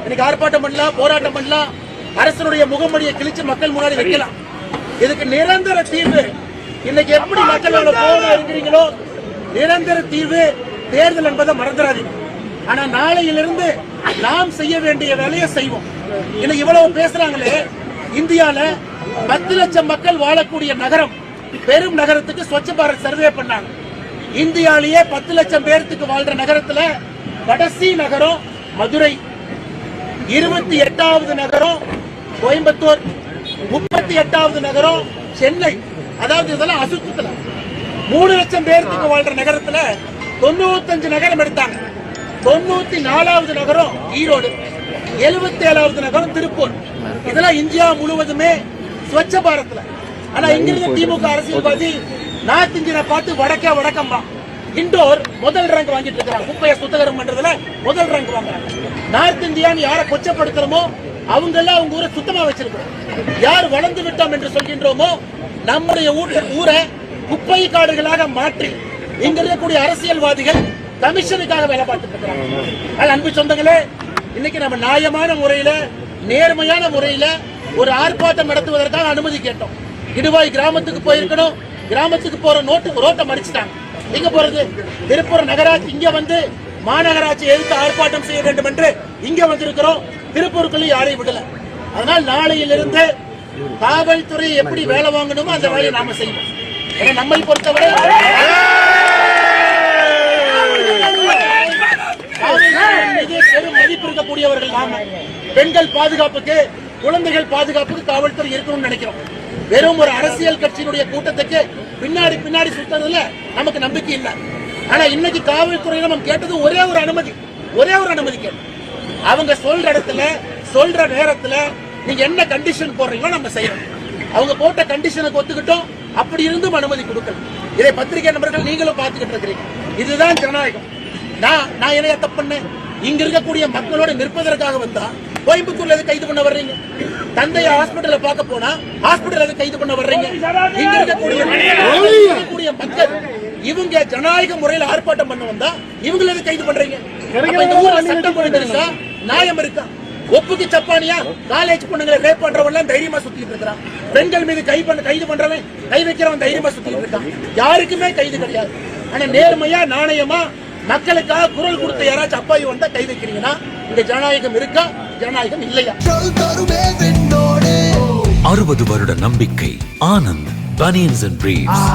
இன்னைக்கு ஆர்ப்பாட்டம் பண்ணலாம், போராட்டம் பண்ணலாம், அரசனுடைய முகமொழியை கிழிச்சு மக்கள் முன்னாடி வைக்கலாம். இதுக்கு நிரந்தர தீர்வு இன்னைக்கு எப்படி மக்கள் போக இருக்கிறீங்களோ நிரந்தர தீர்வு தேர்தல் என்பதை மறந்துடாதீங்க. ஆனா நாளையிலிருந்து நாம் செய்ய வேண்டிய வேலையை செய்வோம். இன்னைக்கு இவ்வளவு பேசுறாங்களே, இந்தியால 10 லட்சம் மக்கள் வாழக்கூடிய நகரம், பெரும் நகரத்துக்கு ஸ்வச்ச பாரத் சர்வே பண்ணாங்க. இந்தியாலேயே 10 லட்சம் பேருக்கு வாழ்ற நகரத்துல கடைசி நகரம் மதுரை, 28வது நகரம் கோயம்புத்தூர், 38வது நகரம் சென்னை. அதாவது இதெல்லாம் அசுத்தத்துல 3 லட்சம் பேருக்கு வாழ்ற நகரத்துல 95 நகரம் எடுத்தாங்க. 94வது நகரம் ஈரோடு, 77வது நகரம் திருப்பூர். இதெல்லாம் இந்தியா முழுவதுமே ஸ்வச்ச பாரத்ல. ஆனா இங்கிருந்து திமுக அரசியல்வாதி நார்த் இந்தியனை பார்த்து வடக்கம்பா இண்டோர் முதல் ரேங்க் வாங்கிட்டு இருக்காங்க. குப்பையை சுத்தகரம் பண்றதுல முதல் ரேங்க் வாங்குறாங்க. நார்த் இந்தியான்னு யாரை கொச்சப்படுத்துறோமோ அவங்க எல்லாம் அவங்க ஊரை சுத்தமா வச்சிருக்கிறோம். யார் வளர்ந்து விட்டோம் என்று சொல்கின்றோமோ நம்முடைய ஊரை குப்பை காடுகளாக மாற்றி இங்க இருக்கக்கூடிய அரசியல்வாதிகள் கமிஷனுக்காக வேலை பார்த்துட்டு இருக்கிறாங்க. அன்பு சொந்தங்களே, இன்னைக்கு நம்ம நியாயமான முறையில, நேர்மையான முறையில ஒரு ஆர்ப்பாட்டம் நடத்துவதற்காக அனுமதி கேட்டோம். இடுவாய் கிராமத்துக்கு போயிருக்கணும். கிராமத்துக்கு போற ரோட்டை மறிச்சிட்டாங்க. எங்க போறது? திருப்பூர் நகராட்சி இங்க வந்து மாநகராட்சி எதிர்த்து ஆர்ப்பாட்டம் செய்ய வேண்டும் என்று இங்க வந்திருக்கிறோம். திருப்பூருக்குள்ள யாரையும் விடல. அதனால் நாளையிலிருந்து காவல்துறை எப்படி வேலை வாங்கணுமோ அந்த வேலையை நாம செய்வோம். நம்மை பொறுத்தவரை பெரும் மதிப்பு இருக்கக்கூடியவர்கள் நாம. பெண்கள் பாதுகாப்புக்கு, குழந்தைகள் பாதுகாப்புக்கு காவல்துறை இருக்கணும்னு நினைக்கிறோம். வெறும் ஒரு அரசியல் கட்சியினுடைய கூட்டத்துக்கு பின்னாடி சுத்தறதுல நமக்கு நம்பிக்கை இல்லை. ஆனா இன்னைக்கு காவல்துறையில நம்ம கேட்டது ஒரே ஒரு அனுமதி கேட்டோம். அவங்க சொல்ற இடத்துல சொல்ற நேரத்துல நீங்க என்ன கண்டிஷன் போடுறீங்களோ நம்ம செய்யறோம். அவங்க போட்ட கண்டிஷனுக்கு ஒத்துக்கிட்டோம். அப்படி இருந்தும் அனுமதி கொடுக்கல. இதை பத்திரிகை நபர்கள் நீங்களும் பார்த்துக்கிட்டு இருக்கிறீங்க. இதுதான் ஜனநாயகம். நான் என்ன தப்பு பண்ணேன்? இங்க இருக்கக்கூடிய மக்களோட நிற்பதற்காக வந்தா கோயம்புத்தூர்ல எது கைது பண்ண வர்றீங்க? தந்தைய ஹாஸ்பிட்டல பார்க்க போனா ஹாஸ்பிட்டல் எது கைது பண்ண வர்றீங்க? இங்க இருக்கக்கூடிய மக்கள் இவங்க ஜனநாயக முறையில் ஆர்ப்பாட்டம் பண்ண வந்தா இவங்களை எது கைது பண்றீங்க? இந்த ஊர்ல சட்டம் ஒழுங்கு இருக்கா? நியாயம் இருக்கா? ஒப்புக்கு சப்பானியா காலேஜ் பொண்ணுங்களை ரேப் பண்றவன் தைரியமா சுத்திட்டு இருக்கான். பெண்கள் மீது கைது பண்றவன், கை வைக்கிறவன் தைரியமா சுத்திட்டு இருக்கான். யாருக்குமே கைது கிடையாது. ஆனா நேர்மையா நாணயமா மக்களுக்காக குரல் கொடுத்த யாராச்சும் அப்பாவி வந்தா கை வைக்கிறீங்கன்னா இந்த ஜனநாயகம் இருக்கா? ஜனநாயகம் இல்லையா? 60 வருட நம்பிக்கை. Anand banians and briefs.